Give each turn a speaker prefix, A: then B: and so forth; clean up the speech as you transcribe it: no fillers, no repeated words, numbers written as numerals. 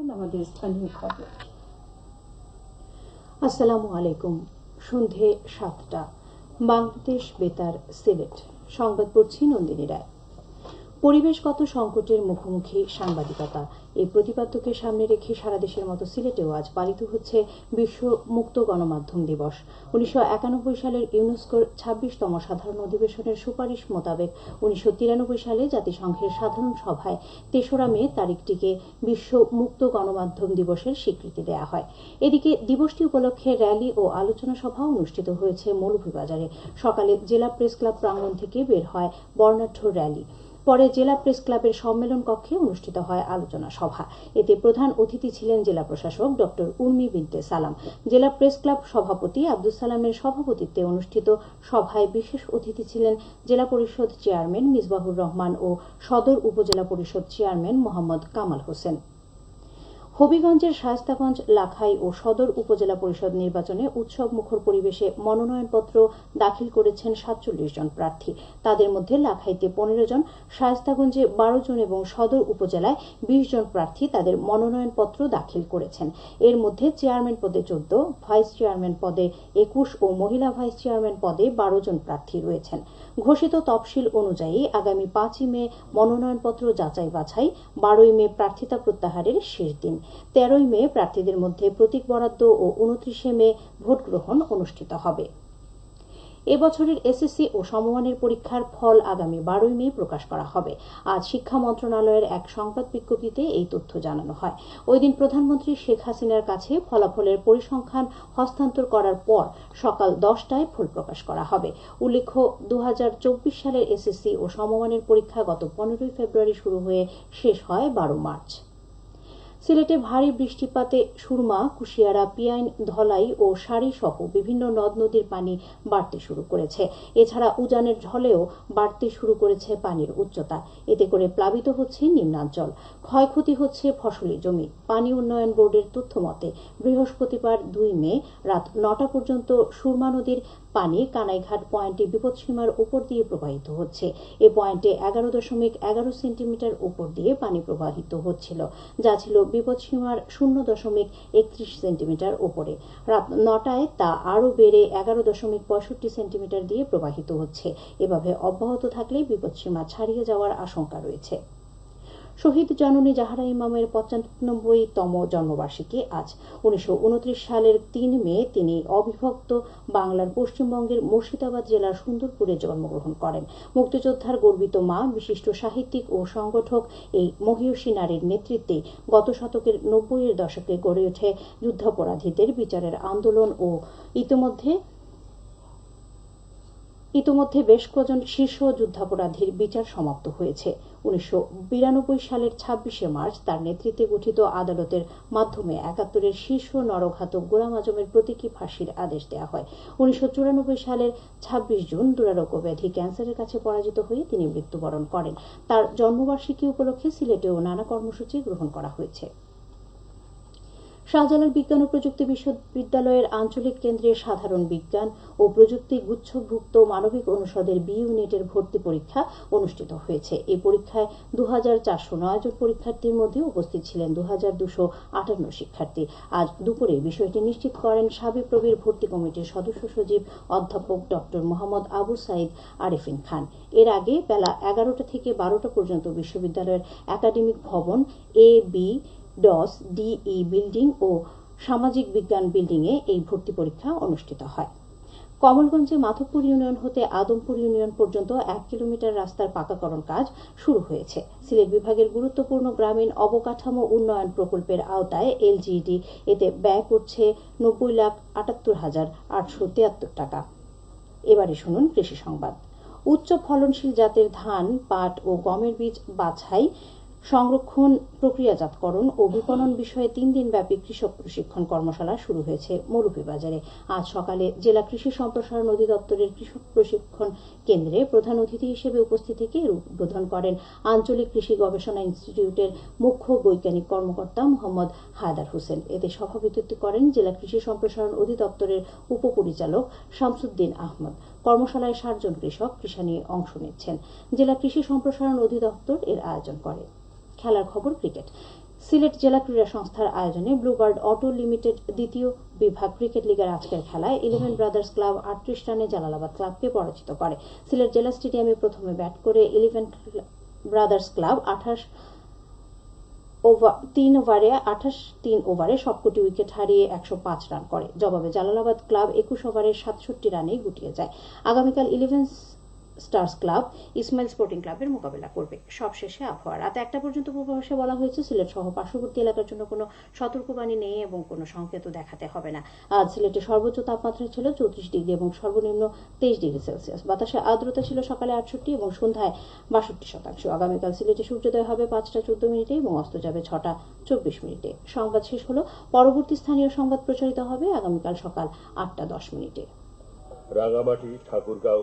A: আমাদের স্থানীয় খবর। আসসালামু আলাইকুম। সন্ধে 7টা, বাংলাদেশ বেতার, সিলেট। সংবাদ পড়ছি নন্দিনী রায়। পরিবেশগত সংকটের মুখোমুখি সাংবাদিকতা, এই প্রতিপাদ্যকে সামনে রেখে সারা দেশের মতো সিলেটেও আজ পালিত হচ্ছে বিশ্ব মুক্ত গণমাধ্যম দিবস। 1991 সালের ইউনেস্কোর 26তম সাধারণ অধিবেশনের সুপারিশ মোতাবেক 1993 সালে জাতিসংঘের সাধারণ সভায় 3রা মে তারিখটিকে বিশ্ব মুক্ত গণমাধ্যম দিবসের স্বীকৃতি দেয়া হয়। এদিকে দিবসটি উপলক্ষে র্যালি ও আলোচনা সভা অনুষ্ঠিত হয়েছে মৌলভীবাজারে। সকালে জেলা প্রেস ক্লাব প্রাঙ্গণ থেকে বের হয় বর্ণাঢ্য র্যালি। পরে জেলা প্রেস ক্লাবের সম্মেলন কক্ষে অনুষ্ঠিত হয় আলোচনা সভা। এতে প্রধান অতিথি ছিলেন জেলা প্রশাসক ডক্টর উর্মি বিনতে সালাম। জেলা প্রেস ক্লাব সভাপতি আব্দুল সালামের সভাপতিত্বে অনুষ্ঠিত সভায় বিশেষ অতিথি ছিলেন জেলা পরিষদ চেয়ারম্যান মিসবাহুর রহমান ও সদর উপজেলা পরিষদ চেয়ারম্যান মোহাম্মদ কামাল হোসেন। হবিগঞ্জের শায়েস্তাগঞ্জ, লাখাই ও সদর উপজেলা পরিষদ নির্বাচনে উৎসব মুখর পরিবেশে মনোনয়নপত্র দাখিল করেছেন 47 জন প্রার্থী। তাদের মধ্যে লাখাইতে 15 জন, শায়েস্তাগঞ্জে 12 জন এবং সদর উপজেলায় 20 জন প্রার্থী তাদের মনোনয়নপত্র দাখিল করেছেন। এর মধ্যে চেয়ারম্যান পদে 14, ভাইস চেয়ারম্যান পদে 21 ও মহিলা ভাইস চেয়ারম্যান পদে 12 জন প্রার্থী রয়েছেন। ঘোষিত তফসিল অনুযায়ী আগামী 5ই মে মনোনয়নপত্র যাচাই বাছাই, 12ই মে প্রার্থিতা প্রত্যাহারের শেষ দিন। 13ই মে প্রার্থীদের মধ্যে প্রতীক বরাদ্দ ও 29শে মে ভোট গ্রহণ অনুষ্ঠিত হবে। এবছরের এসএসসি ও সমমানের পরীক্ষার ফল আগামী 12ই মে প্রকাশ করা হবে। আজ শিক্ষা মন্ত্রণালয়ের এক সংবাদ বিজ্ঞপ্তিতে এই তথ্য জানানো হয়। ওই দিন প্রধানমন্ত্রী শেখ হাসিনার কাছে ফলাফলের পরিসংখ্যান হস্তান্তর করার পর সকাল 10টায় ফল প্রকাশ করা হবে। উল্লেখ্য, 2024 সালের এসএসসি ও সমমানের পরীক্ষা গত 15ই ফেব্রুয়ারি শুরু হয়ে শেষ হয় 12 মার্চ। সিলেটে ভারী বৃষ্টিপাতে সুরমা, কুশিয়ারা, পিয়াইন, ধলাই ও সারি সহ বিভিন্ন নদ নদীর পানি বাড়তে শুরু করেছে। এছাড়া উজানের ঢলেও বাড়তে শুরু করেছে পানির উচ্চতা। এতে করে প্লাবিত হচ্ছে নিম্নাঞ্চল, ক্ষয়ক্ষতি হচ্ছে ফসলি জমি। পানি উন্নয়ন বোর্ডের তথ্য মতে বৃহস্পতিবার 2 মে রাত 9টা পর্যন্ত সুরমা নদীর পানি কানাইঘাট পয়েন্টে বিপদসীমার উপর দিয়ে প্রবাহিত হচ্ছে। এ পয়েন্টে 11.11 সেন্টিমিটার উপর দিয়ে পানি প্রবাহিত হচ্ছিল, যা ছিল বিপদসীমার 0.31 সেন্টিমিটার উপরে। রাত 9টায় তা আরও বেড়ে 11.65 সেন্টিমিটার দিয়ে প্রবাহিত হচ্ছে। এভাবে অব্যাহত থাকলে বিপদসীমা ছাড়িয়ে যাওয়ার আশঙ্কা রয়েছে। শহীদ জননী জাহারা ইমামের 95তম জন্মবার্ষিকী আজ। 1929 সালের 3 মে তিনি অবিভক্ত বাংলার পশ্চিমবঙ্গের মুর্শিদাবাদ জেলার সুন্দরপুরে জন্মগ্রহণ করেন। মুক্তিযোদ্ধার গর্বিত মা, বিশিষ্ট সাহিত্যিক ও সংগঠক এই মহিয়সী নারীর নেতৃত্বে গত শতকের 90-এর দশকে গড়ে ওঠে যুদ্ধাপরাধীদের বিচারের আন্দোলন ও ইতোমধ্যে বেশ কজন শীর্ষ যুদ্ধাপরাধীর বিচার সমাপ্ত হয়েছে। 1992 সালের 26শে মার্চ তার নেতৃত্বে গঠিত আদালতের মাধ্যমে 71-এর শীর্ষ নরঘাতক গোলাম আজমের প্রতীকী ফাঁসির আদেশ দেওয়া হয়। 1994 সালের 26 জুন দুরারোগ্য ব্যাধি ক্যান্সারের কাছে পরাজিত হয়ে তিনি মৃত্যুবরণ করেন। তার জন্মবার্ষিকী উপলক্ষে সিলেটেও নানা কর্মসূচি গ্রহণ করা হয়েছে। শাহজালাল বিজ্ঞান ও প্রযুক্তি বিশ্ববিদ্যালয়ের আঞ্চলিক কেন্দ্রের সাধারণ বিজ্ঞান ও প্রযুক্তি গুচ্ছভুক্ত মানবিক অনুষদের বি ইউনিটের ভর্তি পরীক্ষা অনুষ্ঠিত হয়েছে। এই পরীক্ষায় 2409 জন পরীক্ষার্থীর মধ্যে উপস্থিত ছিলেন 2258 শিক্ষার্থী। আজ দুপুরে বিষয়টি নিশ্চিত করেন শাবিপ্রবির ভর্তি কমিটির সদস্য সচিব অধ্যাপক ডক্টর মোহাম্মদ আবু সাইদ আরেফিন খান। এর আগে বেলা 11টা থেকে 12টা পর্যন্ত বিশ্ববিদ্যালয়ের একাডেমিক ভবন A-B, ডস, DE বিল্ডিং ও সামাজিক বিজ্ঞান বিল্ডিংয়ে এই ভর্তি পরীক্ষা অনুষ্ঠিত হয়। কমলগঞ্জে মাধবপুর ইউনিয়ন হতে আদমপুর ইউনিয়ন পর্যন্ত 1 কিলোমিটার রাস্তার পাকাকরণ কাজ শুরু হয়েছে। সিলেট বিভাগের গুরুত্বপূর্ণ গ্রামীণ অবকাঠামো উন্নয়ন প্রকল্পের আওতায় LGD এতে ব্যয় করছে 90,78,873 টাকা। এবারে শুনুন কৃষি সংবাদ। উচ্চ ফলনশীল জাতের ধান, পাট ও গমের বীজ বাছাই, সংরক্ষণ, প্রক্রিয়াজাতকরণ ও বিপণন বিষয়ে 3 দিনব্যাপী কৃষক প্রশিক্ষণ কর্মশালা শুরু হয়েছে মৌলভীবাজারে। আজ সকালে জেলা কৃষি সম্প্রসারণ অধিদপ্তরের কৃষক প্রশিক্ষণ কেন্দ্রে প্রধান অতিথি হিসেবে উপস্থিত থেকে উদ্বোধন করেন আঞ্চলিক কৃষি গবেষণা ইনস্টিটিউটের মুখ্য বৈজ্ঞানিক কর্মকর্তা মোহাম্মদ হায়দার হোসেন। এতে সভাপতিত্ব করেন জেলা কৃষি সম্প্রসারণ অধিদপ্তরের উপপরিচালক শামসুদ্দিন আহমদ। কর্মশালায় 60 জন কৃষক কৃষানি অংশ নিচ্ছেন। জেলা কৃষি সম্প্রসারণ অধিদপ্তর এর আয়োজন করে। খেলার খবর, ক্রিকেট। সিলেট জেলা ক্রীড়া সংস্থার আয়োজনে ব্লুবার্ড অটো লিমিটেড দ্বিতীয় বিভাগ ক্রিকেট লিগের আজকের খেলায় 11 ব্রাদার্স ক্লাব 38 রানে জালালাবাদ ক্লাবকে পরাজিত করে। সিলেট জেলা স্টেডিয়ামে প্রথমে ব্যাট করে 11 ব্রাদার্স ক্লাব 3 ওভারে সবকটি উইকেট হারিয়ে 105 রান করে। জবাবে জালালাবাদ ক্লাব 21 ওভারে 67 রানেই গুটিয়ে যায়। আগামীকাল 11 স্টার্স ক্লাব ইসমাইল স্পোর্টিং ক্লাবের মোকাবেলা করবে। সবশেষে আবহাওয়া রাত 1টা পর্যন্ত পূর্বাভাসে বলা হয়েছে সিলেট সহ পার্শ্ববর্তী এলাকার জন্য কোনো সতর্কবাণী নেই এবং কোনো সংকেত দেখাতে হবে না। আজ সিলেটে সর্বোচ্চ তাপমাত্রা ছিল 34 ডিগ্রি এবং সর্বনিম্ন 23 ডিগ্রি সেলসিয়াস। বাতাসে আর্দ্রতা ছিল সকালে 68 এবং সন্ধ্যায় 62%। আগামীকাল সিলেটে সূর্যোদয় হবে 5টা 14 মিনিটে এবং অস্ত যাবে 6টা 24 মিনিটে। সংবাদ শেষ হলো। পরবর্তী স্থানীয় সংবাদ প্রচারিত হবে আগামীকাল সকাল 8টা 10 মিনিটে।
B: রাঙামাটি, ঠাকুরগাঁও।